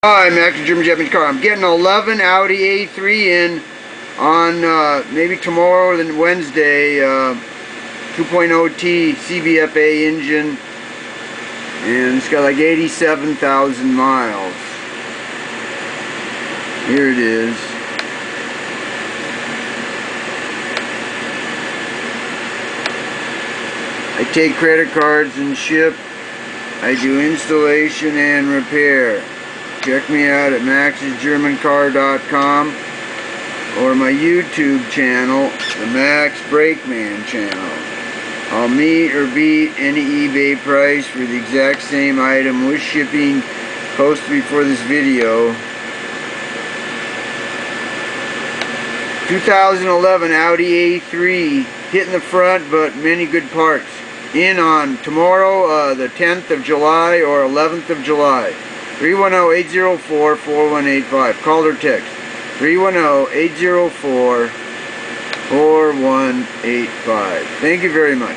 Hi, I'm Actor German Japanese car. I'm getting an 11 Audi A3 in on maybe tomorrow or Wednesday. 2.0T CVFA engine, and it's got like 87,000 miles. Here it is. I take credit cards and ship. I do installation and repair. Check me out at maxsgermancar.com or my YouTube channel, the Max Brakeman channel. I'll meet or beat any eBay price for the exact same item with shipping posted before this video. 2011 Audi A3, hitting the front but many good parts. In on tomorrow, the 10th of July or 11th of July. 310-804-4185. Call or text. 310-804-4185. Thank you very much.